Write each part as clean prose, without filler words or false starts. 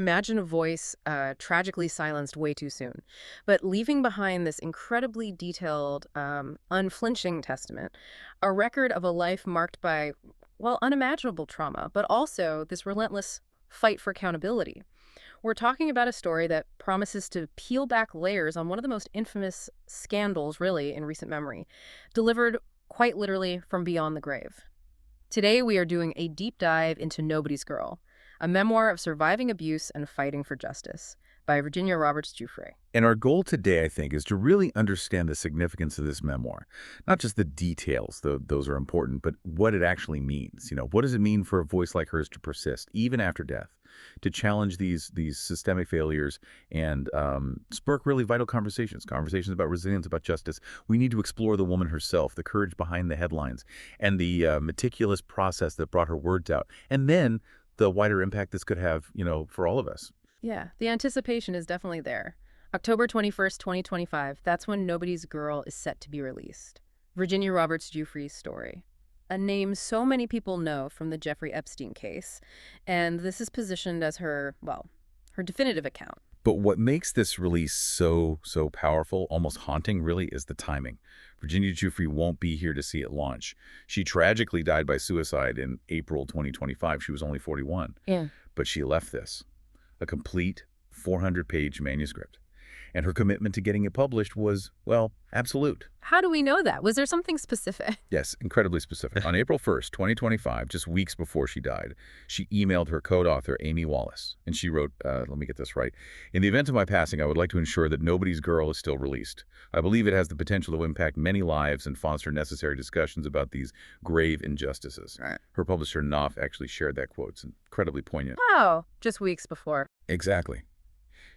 Imagine a voice tragically silenced way too soon, but leaving behind this incredibly detailed, unflinching testament, a record of a life marked by, well, unimaginable trauma, but also this relentless fight for accountability. We're talking about a story that promises to peel back layers on one of the most infamous scandals, really, in recent memory, delivered quite literally from beyond the grave. Today, we are doing a deep dive into Nobody's Girl, a memoir of surviving abuse and fighting for justice by Virginia Giuffre. And our goal today, I think, is to really understand the significance of this memoir. Not just the details, though those are important, but what it actually means. What does it mean for a voice like hers to persist, even after death, to challenge these systemic failures and spark really vital conversations about resilience, about justice. We need to explore the woman herself, the courage behind the headlines, and the meticulous process that brought her words out. And then the wider impact this could have, for all of us. Yeah, the anticipation is definitely there. October 21st, 2025, that's when Nobody's Girl is set to be released. Virginia Giuffre's story. A name so many people know from the Jeffrey Epstein case, and this is positioned as her definitive account. But what makes this release so powerful, almost haunting, really, is the timing. Virginia Giuffre won't be here to see it launch. She tragically died by suicide in April 2025. She was only 41. Yeah. But she left this, a complete 400-page manuscript. And her commitment to getting it published was, well, absolute. How do we know that? Was there something specific? Yes, incredibly specific. On April 1st, 2025, just weeks before she died, she emailed her co-author, Amy Wallace, and she wrote, let me get this right, "In the event of my passing, I would like to ensure that Nobody's Girl is still released. I believe it has the potential to impact many lives and foster necessary discussions about these grave injustices." Right. Her publisher, Knopf, actually shared that quote. It's incredibly poignant. Oh, just weeks before. Exactly.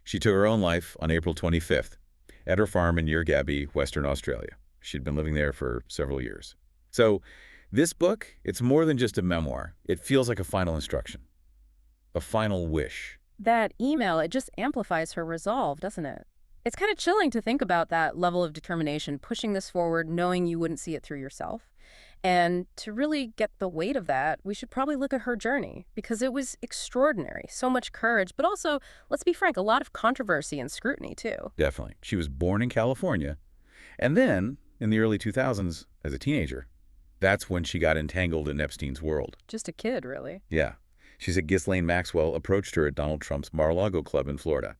She took her own life on April 25th at her farm in Yirgabi, Western Australia. She'd been living there for several years. So this book, it's more than just a memoir. It feels like a final instruction, a final wish. That email, it just amplifies her resolve, doesn't it? It's kind of chilling to think about that level of determination, pushing this forward, knowing you wouldn't see it through yourself. And to really get the weight of that, we should probably look at her journey, because it was extraordinary. So much courage, but also, let's be frank, a lot of controversy and scrutiny, too. Definitely. She was born in California. And then, in the early 2000s, as a teenager, that's when she got entangled in Epstein's world. Just a kid, really. Yeah. She said Ghislaine Maxwell approached her at Donald Trump's Mar-a-Lago club in Florida,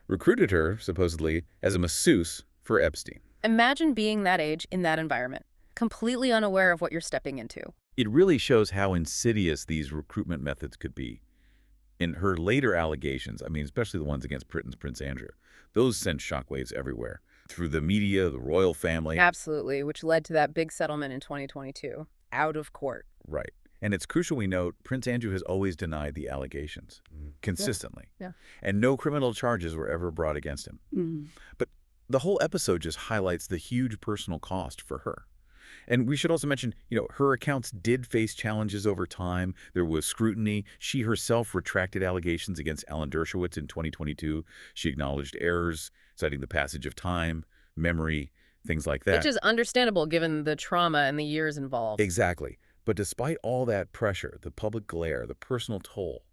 recruited her, supposedly, as a masseuse for Epstein. Imagine being that age in that environment, completely unaware of what you're stepping into. It really shows how insidious these recruitment methods could be. In her later allegations, especially the ones against Britain's Prince Andrew, those sent shockwaves everywhere, through the media, the royal family. Absolutely, which led to that big settlement in 2022, out of court. Right. And it's crucial we note Prince Andrew has always denied the allegations, consistently. Yeah. And no criminal charges were ever brought against him. But the whole episode just highlights the huge personal cost for her. And we should also mention, her accounts did face challenges over time. There was scrutiny. She herself retracted allegations against Alan Dershowitz in 2022. She acknowledged errors, citing the passage of time, memory, things like that. Which is understandable given the trauma and the years involved. Exactly. But despite all that pressure, the public glare, the personal toll,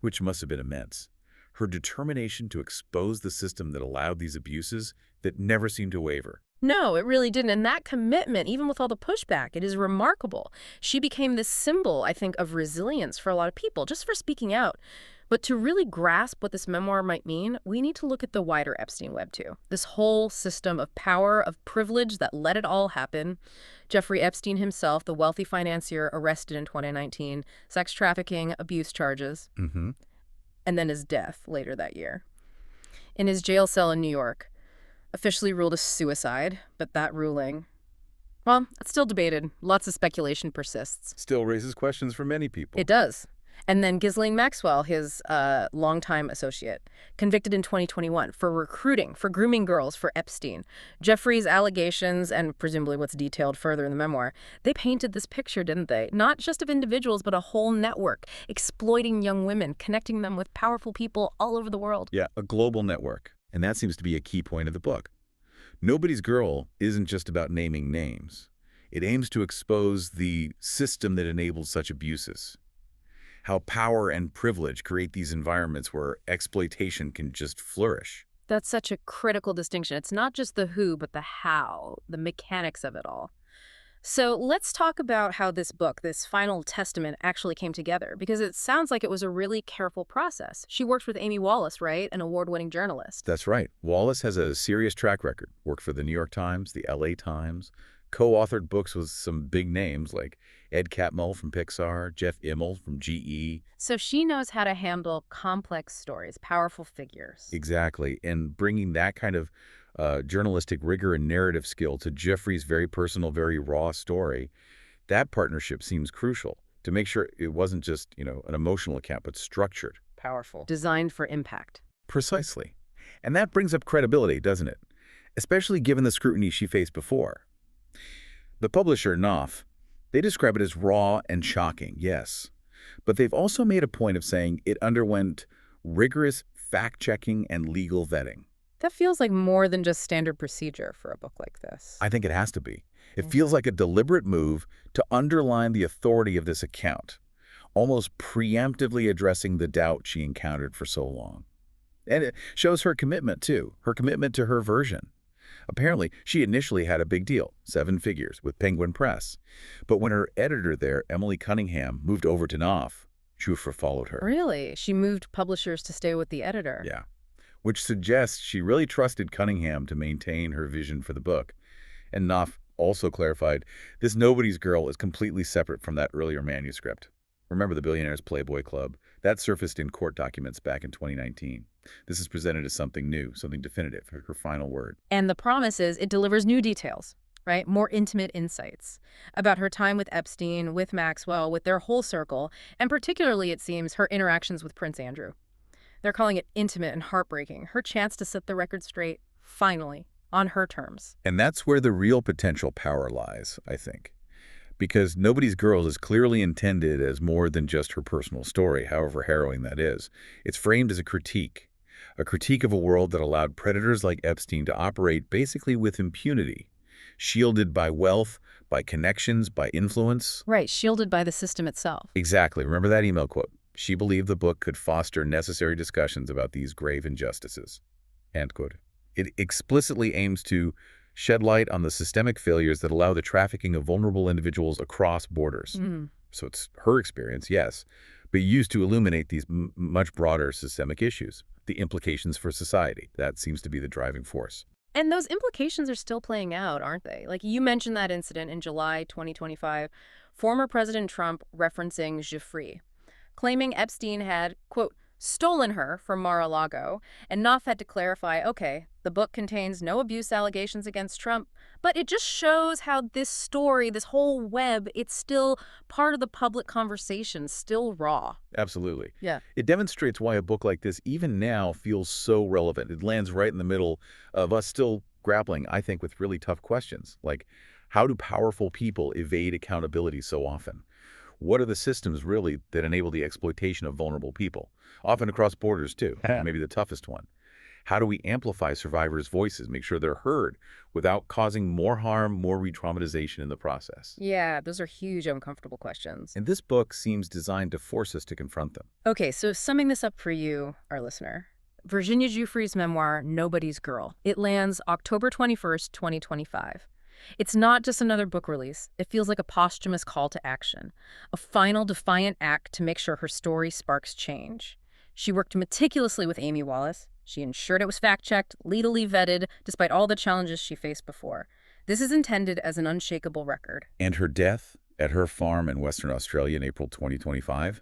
which must have been immense, her determination to expose the system that allowed these abuses that never seemed to waver. No, it really didn't. And that commitment, even with all the pushback, it is remarkable. She became this symbol, I think, of resilience for a lot of people, just for speaking out. But to really grasp what this memoir might mean, we need to look at the wider Epstein web, too. This whole system of power, of privilege that let it all happen. Jeffrey Epstein himself, the wealthy financier, arrested in 2019, sex trafficking, abuse charges, and then his death later that year. In his jail cell in New York, officially ruled a suicide, but that ruling, well, it's still debated. Lots of speculation persists. Still raises questions for many people. It does. And then Ghislaine Maxwell, his longtime associate, convicted in 2021 for recruiting, for grooming girls for Epstein. Jeffrey's allegations, and presumably what's detailed further in the memoir, they painted this picture, didn't they? Not just of individuals, but a whole network, exploiting young women, connecting them with powerful people all over the world. Yeah, a global network. And that seems to be a key point of the book. Nobody's Girl isn't just about naming names. It aims to expose the system that enabled such abuses. how power and privilege create these environments where exploitation can just flourish. That's such a critical distinction. It's not just the who, but the how, the mechanics of it all. So let's talk about how this book, this final testament, actually came together, because it sounds like it was a really careful process. She worked with Amy Wallace, right? An award-winning journalist. That's right. Wallace has a serious track record. Worked for the New York Times, the LA Times, co-authored books with some big names like Ed Catmull from Pixar, Jeff Immelt from GE. So she knows how to handle complex stories, powerful figures. Exactly. And bringing that kind of journalistic rigor and narrative skill to Jeffrey's very personal, very raw story, that partnership seems crucial to make sure it wasn't just, an emotional account, but structured. Powerful. Designed for impact. Precisely. And that brings up credibility, doesn't it? Especially given the scrutiny she faced before. The publisher, Knopf, they describe it as raw and shocking, yes. But they've also made a point of saying it underwent rigorous fact-checking and legal vetting. That feels like more than just standard procedure for a book like this. I think it has to be. It feels like a deliberate move to underline the authority of this account, almost preemptively addressing the doubt she encountered for so long. And it shows her commitment, too, her commitment to her version. Apparently, she initially had a big deal, 7 figures, with Penguin Press. But when her editor there, Emily Cunningham, moved over to Knopf, Giuffre followed her. Really? She moved publishers to stay with the editor? Yeah. Which suggests she really trusted Cunningham to maintain her vision for the book. And Knopf also clarified, this Nobody's Girl is completely separate from that earlier manuscript. Remember the Billionaires Playboy Club? That surfaced in court documents back in 2019. This is presented as something new, something definitive, her final word. And the promise is it delivers new details, right? More intimate insights about her time with Epstein, with Maxwell, with their whole circle, and particularly, it seems, her interactions with Prince Andrew. They're calling it intimate and heartbreaking, her chance to set the record straight, finally, on her terms. And that's where the real potential power lies, I think. Because Nobody's Girl is clearly intended as more than just her personal story, however harrowing that is. It's framed as a critique of a world that allowed predators like Epstein to operate basically with impunity, shielded by wealth, by connections, by influence. Right, shielded by the system itself. Exactly. Remember that email quote? She believed the book could foster necessary discussions about these grave injustices. End quote. It explicitly aims to shed light on the systemic failures that allow the trafficking of vulnerable individuals across borders. So it's her experience, yes, but used to illuminate these much broader systemic issues, the implications for society. That seems to be the driving force. And those implications are still playing out, aren't they? Like you mentioned that incident in July 2025, former President Trump referencing Giuffre, claiming Epstein had, quote, stolen her from Mar-a-Lago, and Knopf had to clarify, okay, the book contains no abuse allegations against Trump, but it just shows how this story, this whole web, it's still part of the public conversation, still raw. Absolutely. Yeah. It demonstrates why a book like this, even now, feels so relevant. It lands right in the middle of us still grappling, I think, with really tough questions, like how do powerful people evade accountability so often? What are the systems, really, that enable the exploitation of vulnerable people? Often across borders, too, maybe the toughest one. How do we amplify survivors' voices, make sure they're heard, without causing more harm, more re-traumatization in the process? Yeah, those are huge, uncomfortable questions. And this book seems designed to force us to confront them. Okay, so summing this up for you, our listener, Virginia Giuffre's memoir, Nobody's Girl. It lands October 21st, 2025. It's not just another book release. It feels like a posthumous call to action, a final defiant act to make sure her story sparks change. She worked meticulously with Amy Wallace. She ensured it was fact-checked, legally vetted, despite all the challenges she faced before. This is intended as an unshakable record. And her death at her farm in Western Australia in April 2025,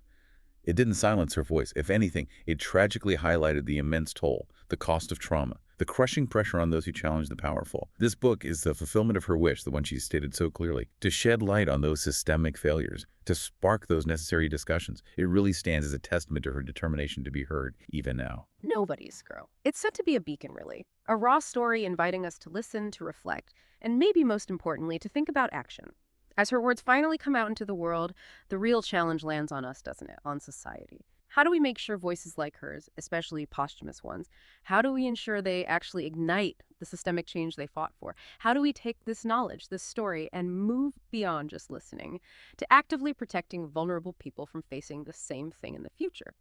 it didn't silence her voice. If anything, it tragically highlighted the immense toll, the cost of trauma, the crushing pressure on those who challenge the powerful. This book is the fulfillment of her wish, the one she stated so clearly, to shed light on those systemic failures, to spark those necessary discussions. It really stands as a testament to her determination to be heard, even now. Nobody's Girl. It's set to be a beacon, really. A raw story inviting us to listen, to reflect, and maybe most importantly, to think about action. As her words finally come out into the world, the real challenge lands on us, doesn't it? On society. How do we make sure voices like hers, especially posthumous ones, how do we ensure they actually ignite the systemic change they fought for? How do we take this knowledge, this story, and move beyond just listening to actively protecting vulnerable people from facing the same thing in the future?